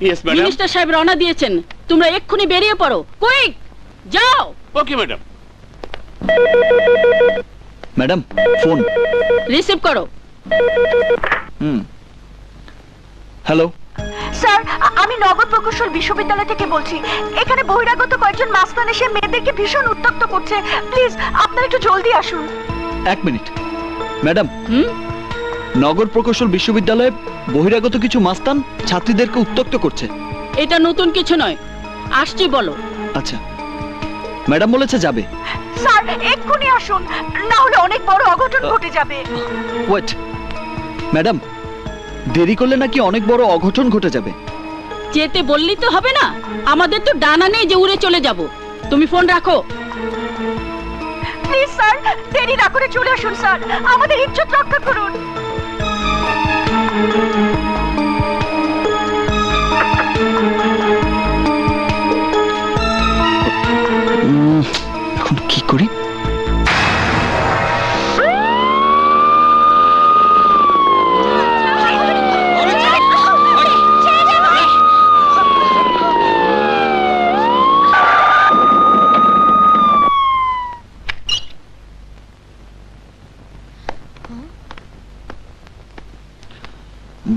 Yes madam. Minister সাহেব রওনা দিয়েছেন, তোমরা এক্ষুনি বেরিয়ে পড়ো। কুইক যাও। Okay madam. Madam phone receive করো। হ্যালো স্যার, আমি নগর প্রকৌশল বিশ্ববিদ্যালয় থেকে বলছি। এখানে বহিরাগত কয়েকজন মাস্তান এসে মেয়েদেরকে ভীষণ উত্ত্যক্ত করছে। প্লিজ আপনারা একটু জলদি আসুন। এক মিনিট ম্যাডাম, নগর প্রকৌশল বিশ্ববিদ্যালয়ে বহিরাগত কিছু মাস্তান ছাত্রীদেরকে উত্ত্যক্ত করছে। এটা নতুন কিছু নয়, আসছি বলো। আচ্ছা ম্যাডাম বলেছে যাবে। স্যার এক্ষুনি আসুন, না হলে অনেক বড় অঘটন ঘটে যাবে। ওয়েট ম্যাডাম, দেরি করলে নাকি অনেক বড় অঘটন ঘটে যাবে। যেতে বললি তো হবে না, আমাদের তো ডানা নেই যে উড়ে চলে যাব। তুমি ফোন রাখো। প্লিজ স্যার, দেরি না করে চলে আসুন স্যার, আমাদের ইজ্জত রক্ষা করুন। এখন কি করি?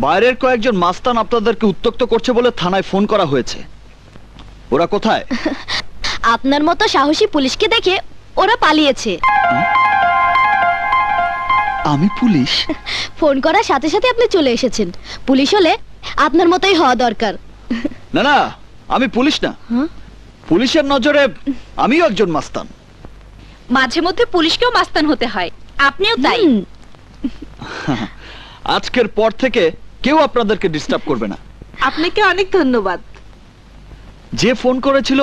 বাইরের কয়েকজন মাস্তান আপনাদেরকে উত্ত্যক্ত করছে বলে থানায় ফোন করা হয়েছে। ওরা কোথায়? আপনার মতো সাহসী পুলিশকে দেখে ওরা পালিয়েছে। আমি পুলিশ? ফোন করার সাথে সাথে আপনি চলে এসেছেন। পুলিশ হলে আপনার মতোই হওয়া দরকার। না না, আমি পুলিশ না। পুলিশের নজরে আমিও একজন মাস্তান। মাঝে মধ্যে পুলিশকেও মাস্তান হতে হয়, আপনিও তাই। আজকের পর থেকে কেউ আপনাদেরকে ডিস্টার্ব করবে না। আপনাকে অনেক ধন্যবাদ। যে ফোন করেছিল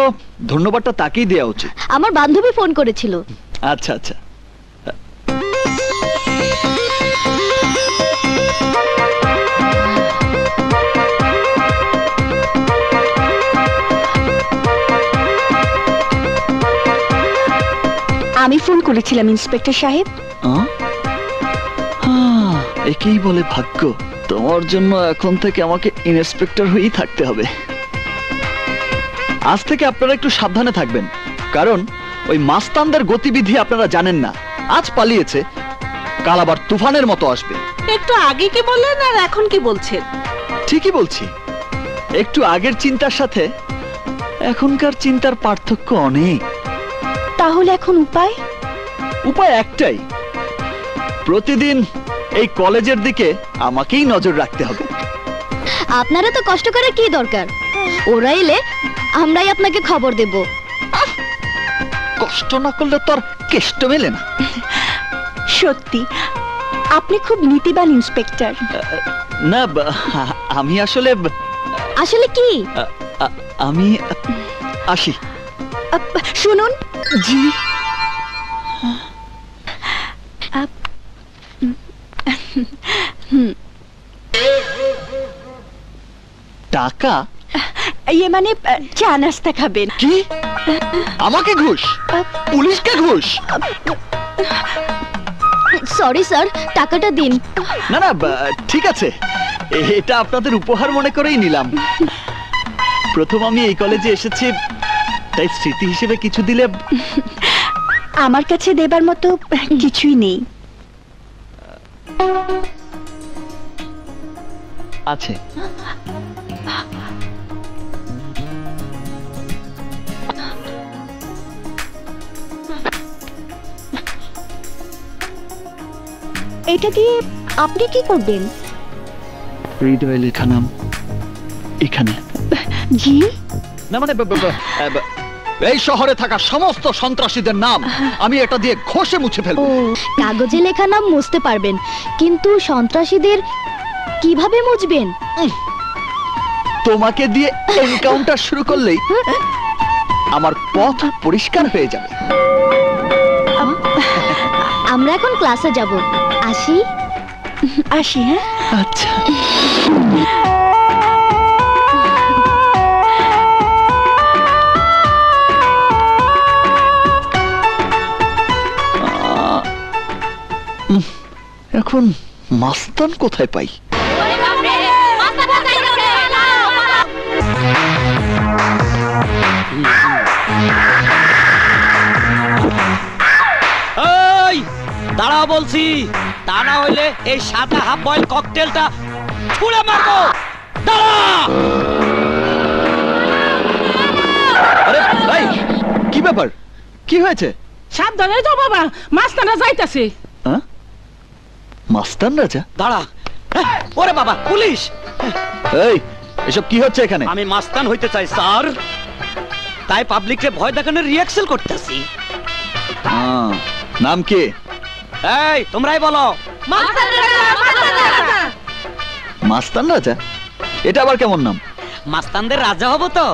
ধন্যবাদটা তাকেই দেওয়া উচিত। আমার বান্ধবী ফোন করেছিল। আচ্ছা আচ্ছা। আমি ফোন করেছিলাম ইন্সপেক্টর সাহেব। একেই বলে ভাগ্য। তোমার জন্য এখন থেকে আমাকে ইন্সপেক্টর হয়েই থাকতে হবে। আজ থেকে আপনারা একটু সাবধানে থাকবেন, কারণ ওই মাস্তানদের গতিবিধি আপনারা জানেন না। আজ পালিয়েছে, কাল আবার তুফানের মতো আসবে। একটু আগে কি বললেন আর এখন কি বলছেন? ঠিকই বলছি, একটু আগের চিন্তার সাথে এখনকার চিন্তার পার্থক্য অনেক। তাহলে এখন উপায়? উপায় একটাই, প্রতিদিন এই কলেজের দিকে আমাকেই নজর রাখতে হবে। আপনারা তো কষ্ট করার কি দরকার? ওরা এলে আমরাই আপনাকে খবর দেব। কষ্ট না করলে তো আর কেষ্ট মেলে না। সত্যি আপনি খুব নীতিবান ইন্সপেক্টর। না, আমি আসলে আসলে কি? আমি আসি। শুনুন। জি। টাকা? ইয়ে মানে চা নাস্তা খাবেন। কি? আমাকে ঘুষ? পুলিশকে ঘুষ? সরি স্যার, টাকাটা দিন। না না, ঠিক আছে, এটা আপনাদের উপহার মনে করেই নিলাম। প্রথম আমি এই কলেজে এসেছি, তাই স্মৃতি হিসেবে কিছু দিলে। আমার কাছে দেবার মতো কিছুই নেই। আছে। এটা দিয়ে আপনি কি করবেন? হৃদয়ে লেখা নাম এখানে। জি? না মানে এই শহরে থাকা সমস্ত সন্ত্রাসীদের নাম আমি এটা দিয়ে ঘষে মুছে ফেলবো। কাগজে লেখা নাম মুছতে পারবেন, কিন্তু সন্ত্রাসীদের কিভাবে মুছবেন? তোমাকে দিয়ে এনকাউন্টার শুরু করলেই আমার পথ পরিষ্কার হয়ে যাবে। আমরা এখন ক্লাসে যাব, আসি? আসি। হ্যাঁ আচ্ছা। এখন মাস্তান কোথায় পাই? এই দাঁড়াও বলছি, তা না হইলে এই সাদা হাফ বয়েল ককটেলটা ছুঁড়ে মারবো। দাঁড়া! আরে ভাই, কি ব্যাপার? কি হয়েছে? সাবধানে যাও বাবা, মাস্তানা যাইতাছে। হ্যাঁ? মাস্তান রাজা? দাঁড়া! ওরে বাবা, পুলিশ! এই, এসব কি হচ্ছে এখানে? আমি মাস্তান হইতে চাই স্যার, তাই পাবলিককে ভয় দেখানোর রিয়াকশন করতেছি। নাম কি? এই তোমরাই বলো। মাস্তান রাজা? এটা আবার কেমন নাম? মাস্তানদের রাজা হব তো,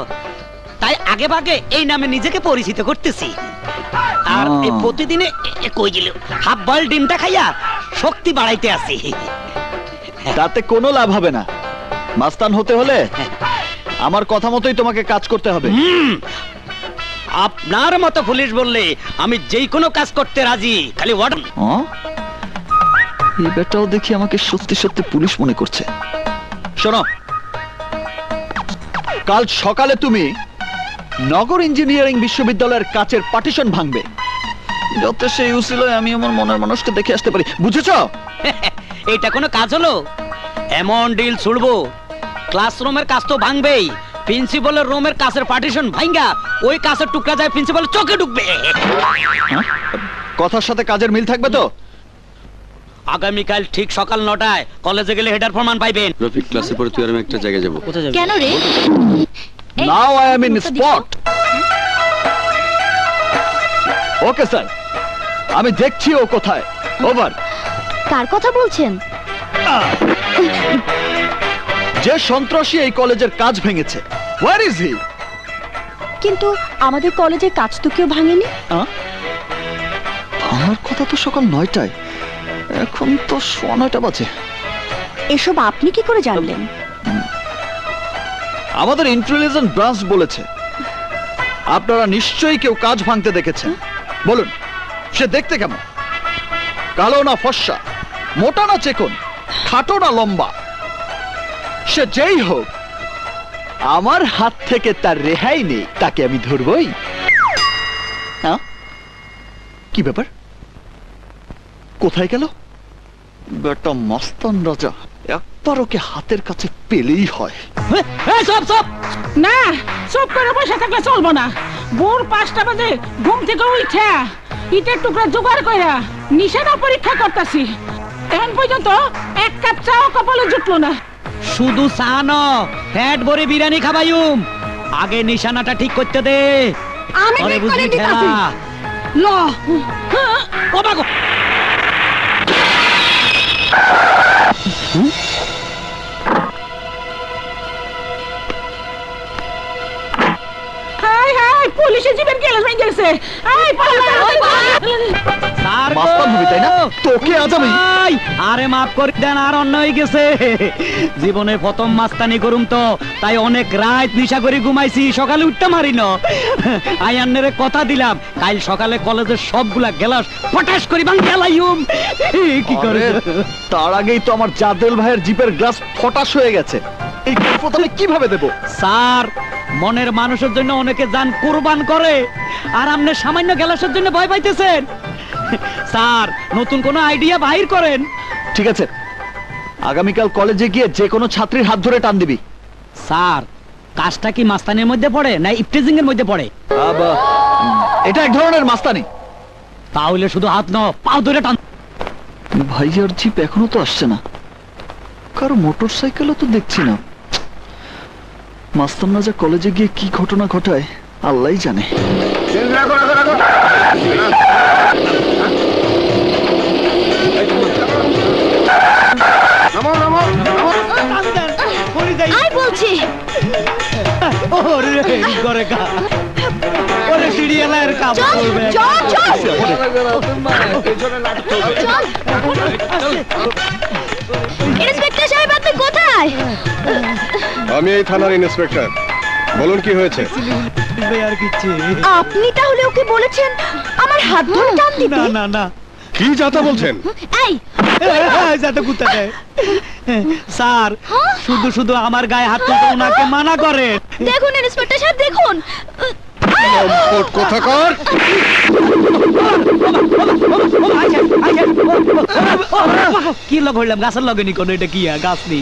তাই আগে ভাগে এই নামে নিজেকে পরিচিত করতেছি। আর এই প্রতিদিনে কই গেল হাফ বয়েল ডিমটা খাইয়া শক্তি বাড়াইতে আসি। তাতে কোনো লাভ হবে না। মাস্তান হতে হলে আমার কথা মতোই তোমাকে কাজ করতে হবে। আপনার মতো পুলিশ বললে আমি যেই কোনো কাজ করতে রাজি, খালি ওয়ার্ডন। এই বেটাও দেখি আমাকে সত্যি সত্যি পুলিশ মনে করছে। শোনো, কাল সকালে তুমি নগর ইঞ্জিনিয়ারিং বিশ্ববিদ্যালয়ের কাচের পার্টিশন ভাঙবে, যাতে সেই উসিলায় আমি আমার মনের মানুষকে দেখে আসতে পারি। বুঝেছো? এটা কোনো কাজ হলো? এমন ডিল ছুড়বো, ক্লাসরুমের কাজ তো ভাঙবেই, প্রিন্সিপালের রুমের কাছের পার্টিশন ভাঙা ওই কাছের টুকরা যায় প্রিন্সিপালের চোখে ঢুকবে। কথার সাথে কাজের মিল থাকবে তো? আগামীকাল ঠিক সকাল 9টায় কলেজে গেলে হেডার প্রমাণ পাইবেন। রফিক, ক্লাসের পরে তুই আর আমি একটা জায়গায় যাবো। কোথায় যাবেন? কেন রে? Now I am in spot. Okay sir, আমি দেখছি ও কোথায়। ওভার। কার কথা বলছেন? যে সন্ত্রাসী এই কলেজের কাজ ভেঙেছে, হোয়ার ইজ হি? কিন্তু আমাদের কলেজের কাজ তো কেউ ভাঙেনি। আমার কথা তো সকাল 9টায়, এখন তো 9:15 বাজে। এসব আপনি কি করে জানলেন? আমাদের ইন্টেলিজেন্স ব্রাঞ্চ বলেছে আপনারা নিশ্চয়ই কেউ কাজ ভাঙতে দেখেছেন। বলুন, সে দেখতে কেমন? কালো না ফর্সা, মোটা না চিকন, খাটো না লম্বা? সে যেই হোক, আমার হাত থেকে তার রেহাই নেই, তাকে আমি ধরবই। কি ব্যাপার? কোথায় গেল বেটা মাস্তান রাজা? একবার ওকে হাতের কাছে পেলেই হয়। সব সব না, সব করে বসে থাকলে চলবো না। ভোর 5টা বাজে ঘুম থেকে উঠা ইটের টুকরা জোগাড় কইরা নিশানা পরীক্ষা করতেছি। এখন পর্যন্ত এক কাপ চাও কপালে জুটলো না। শুধু সানো ফ্যাট ভরে বিরিয়ানি খাবাইুম, আগে নিশানাটা ঠিক করতে দে। আমি পরে ঠিক করে বুঝবি দিতাছি। খেলা। ল ও বাগো! হাই হাই, পুলিশে জীবন গেলে ভেঙে গেছে। আই স্যার মাস্তান হবি তাই না? তোকে আজ আমি। ভাই, আরে মাফ করে দেন, আর অন্য হয়ে গেছে। জীবনে প্রথম মাস্তানি করুম তো, তাই অনেক রাত নিশা করে ঘুমাইছি, সকালে উঠতে মারি না। আয়ান্নের কথা দিলাম, কাল সকালে কলেজের সবগুলা গ্লাস পটাশ করি ভাঙ গেলাইম। কি করে? আরে, তার আগেই তো আমার জাদেল ভাইয়ের জিপের গ্লাস ফটাশ হয়ে গেছে। এই কৈফিয়ত আমি কিভাবে দেব? স্যার, মনের মানুষের জন্য অনেকে জান কুরবান করে, আর আপনি সামান্য গ্লাসের জন্য ভয় পাইতেছেন। স্যার, নতুন কোনো আইডিয়া বাহির করেন। ঠিক আছে, আগামীকাল কলেজে গিয়ে যে কোনো ছাত্রীর হাত ধরে টান দিবি। স্যার, কাজটা কি মাস্তানির মধ্যে পড়ে না ইফটিজিং এর মধ্যে পড়ে? এটা এক ধরনের মাস্তানি। তাহলে শুধু হাত ন, পাও ধরে টান। ভাইয়ার জিপ এখনো তো আসছে না, কারো মোটর সাইকেলও তো দেখছি না। মাস্তান রাজা কলেজে গিয়ে কি ঘটনা ঘটায় আল্লাহই জানে। আই বলছি। ওরে করে কা, ওরে সিরিয়ালের কাজ করবে। ইন্সপেক্টর সাহেব, আপনি কোথায়? আমি এই থানার ইন্সপেক্টর। বলুন কি হয়েছে? আর কিচ্ছু আপনি তাহলে ওকে বলেছেন আমার হাত ধরে টান দিতে? না না না, কি যাতা বলছেন? এই যাতে কোথায় স্যার শুধু শুধু আমার গায়ে হাত তুলতে ওনাকে মানা করেন। দেখুন ইন্সপেক্টর সাহেব দেখুন। লম্পট কোথাকার! কি লগ হইলাম গাছের লগে নি কোনো, এটা কি গাছ নি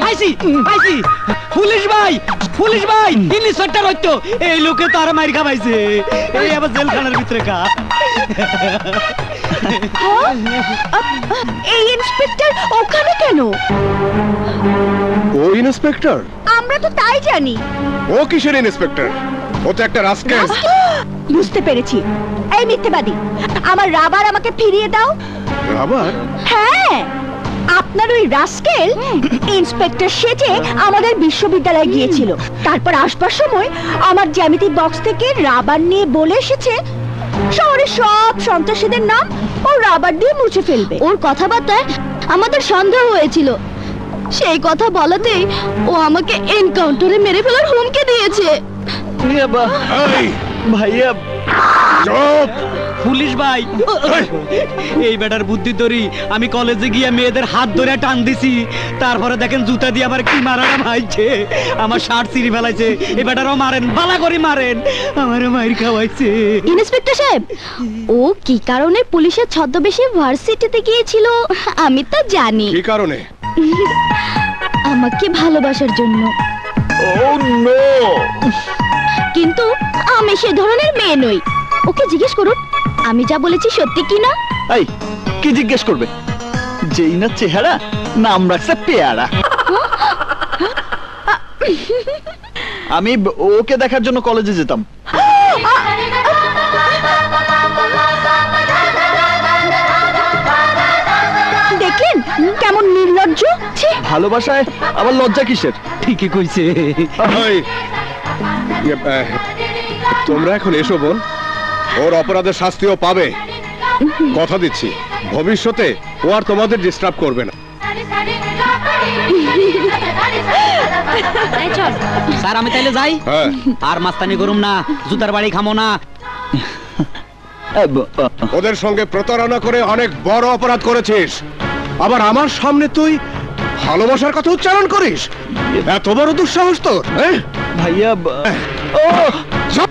ভাইসি ভাইসি পুলিশ ভাই ইন্সপেক্টর হইতো এই লোকে তো আর মাইর খাবাইছে, এই আবার জেলখানার ভিতরে কা। এই ইন্সপেক্টর ওখানে কেন? ও ইন্সপেক্টর? আমরা তো তাই জানি। ও কিসের ইন্সপেক্টর? ও তো একটা রাস্কেল। বুঝতে পেরেছি। এই মিথ্যেবাদী, আমার রাবার আমাকে ফিরিয়ে দাও। রাবার? হ্যাঁ, আপনার ওই রাস্কেল ইন্সপেক্টর সেজে আমাদের বিশ্ববিদ্যালয়ে গিয়েছিল, তারপর আসবার সময় আমার জ্যামিতি বক্স থেকে রাবার নিয়ে বলে এসেছে শহরের সব সন্ত্রাসীদের নাম ও রাবার দিয়ে মুছে ফেলবে। ওর কথাবার্তায় আমাদের সন্দেহ হয়েছিল, সেই কথা বলাতেই ও আমাকে এনকাউন্টারে মেরে ফেলার হুমকি দিয়েছে। এই ভাইয়া চুপ! পুলিশ ভাই এই বেটার বুদ্ধি ধরি আমি কলেজে গিয়ে মেয়েদের হাত ধরে টান দিছি, তারপরে দেখেন জুতা দিয়ে আমার কি মারাটা ভাইছে, আমার শার্ট ছিঁড়ে ফেলাইছে। এই বেটারও মারেন, বালা করে মারেন, আমারও মাইর খাওয়াইছে। ইন্সপেক্টর সাহেব, ও কি কারণে পুলিশের ছদ্মবেশে ভার্সিটিতে গিয়েছিল আমি তা জানি। কি কারণে? আমাকে ভালোবাসার জন্য। ও নো! কিন্তু আমি সে ধরনের মেয়ে নই। ওকে জিজ্ঞেস করুন আমি যা বলেছি সত্যি কিনা। এই কি জিজ্ঞেস করবে? যেই না চেহারা, নাম রাখছে পেয়ারা। আমি ওকে দেখার জন্য কলেজে যেতাম। দেখলেন কেমন নির্লজ্জ! ছি! ভালোবাসায় আবার লজ্জা কিসের? ঠিকই কইছে। এই, তোমরা এখন এসো বোন, ওর অপরাধের শাস্তিও পাবে। কথা দিচ্ছি ভবিষ্যতে ও আর তোমাদের ডিস্টার্ব করবে না। স্যার আমি তাইলে যাই, হ্যাঁ, আর মাস্তানি করুম না, জুতার বাড়ি খামো না। ওদের সঙ্গে প্রতারণা করে অনেক বড় অপরাধ করেছিস, আবার আমার সামনে তুই ভালোবাসার কথা উচ্চারণ করিস? এত বড় দুঃসাহস তোর? হ্যাঁ ভাইয়া ও চুপ!